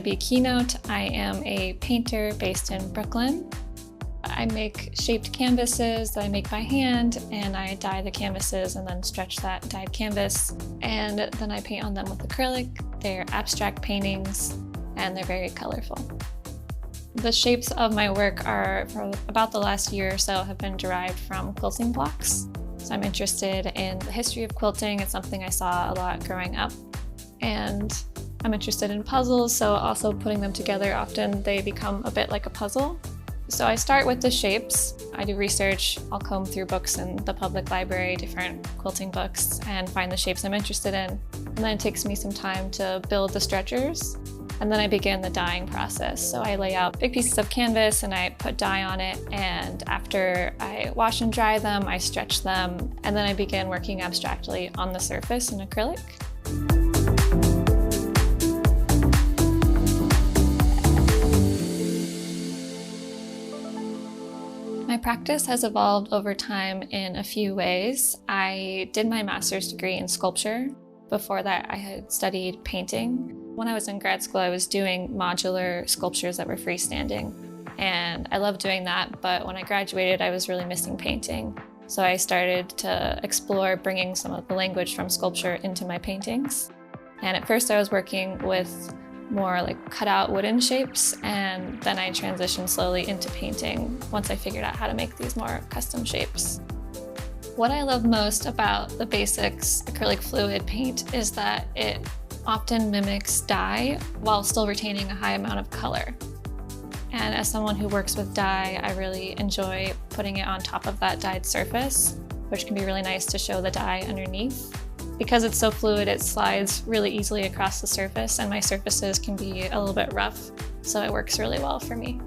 Debbi Kenote. I am a painter based in Brooklyn. I make shaped canvases that I make by hand, and I dye the canvases and then stretch that dyed canvas. And then I paint on them with acrylic. They're abstract paintings and they're very colorful. The shapes of my work are, for about the last year or so, have been derived from quilting blocks. So I'm interested in the history of quilting. It's something I saw a lot growing up. And I'm interested in puzzles, so also putting them together, often they become a bit like a puzzle. So I start with the shapes. I do research. I'll comb through books in the public library, different quilting books, and find the shapes I'm interested in. And then it takes me some time to build the stretchers. And then I begin the dyeing process. So I lay out big pieces of canvas and I put dye on it. And after I wash and dry them, I stretch them. And then I begin working abstractly on the surface in acrylic. My practice has evolved over time in a few ways. I did my master's degree in sculpture. Before that, I had studied painting. When I was in grad school, I was doing modular sculptures that were freestanding, and I loved doing that, but when I graduated, I was really missing painting. So I started to explore bringing some of the language from sculpture into my paintings. And at first I was working with more like cutout wooden shapes, and then I transitioned slowly into painting once I figured out how to make these more custom shapes. What I love most about the basics acrylic fluid paint is that it often mimics dye while still retaining a high amount of color. And as someone who works with dye, I really enjoy putting it on top of that dyed surface, which can be really nice to show the dye underneath. Because it's so fluid, it slides really easily across the surface, and my surfaces can be a little bit rough, so it works really well for me.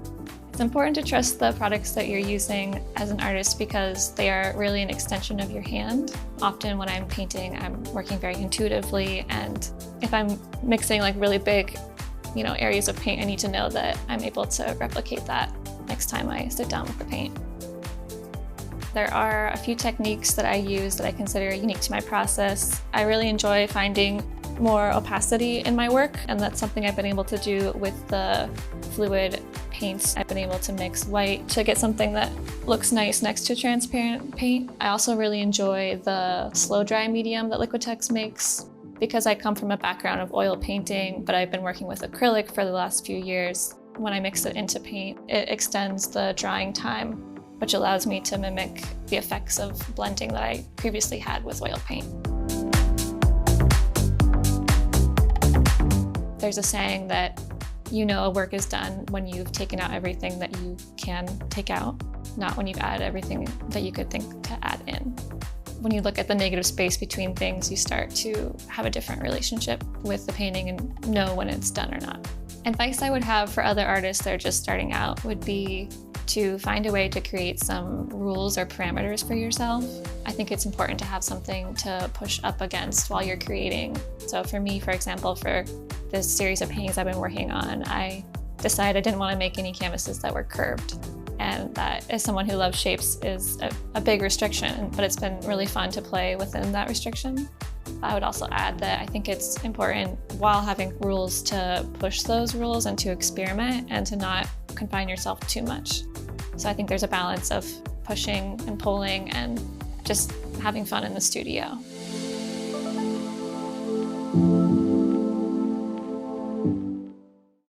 It's important to trust the products that you're using as an artist because they are really an extension of your hand. Often when I'm painting, I'm working very intuitively, and if I'm mixing like really big, areas of paint, I need to know that I'm able to replicate that next time I sit down with the paint. There are a few techniques that I use that I consider unique to my process. I really enjoy finding more opacity in my work, and that's something I've been able to do with the fluid paints. I've been able to mix white to get something that looks nice next to transparent paint. I also really enjoy the slow dry medium that Liquitex makes. Because I come from a background of oil painting, but I've been working with acrylic for the last few years. When I mix it into paint, it extends the drying time, which allows me to mimic the effects of blending that I previously had with oil paint. There's a saying that a work is done when you've taken out everything that you can take out, not when you've added everything that you could think to add in. When you look at the negative space between things, you start to have a different relationship with the painting and know when it's done or not. Advice I would have for other artists that are just starting out would be to find a way to create some rules or parameters for yourself. I think it's important to have something to push up against while you're creating. So for me, for example, for this series of paintings I've been working on, I decided I didn't want to make any canvases that were curved. And that, as someone who loves shapes, is a big restriction, but it's been really fun to play within that restriction. I would also add that I think it's important, while having rules, to push those rules and to experiment and to not confine yourself too much. So I think there's a balance of pushing and pulling and just having fun in the studio.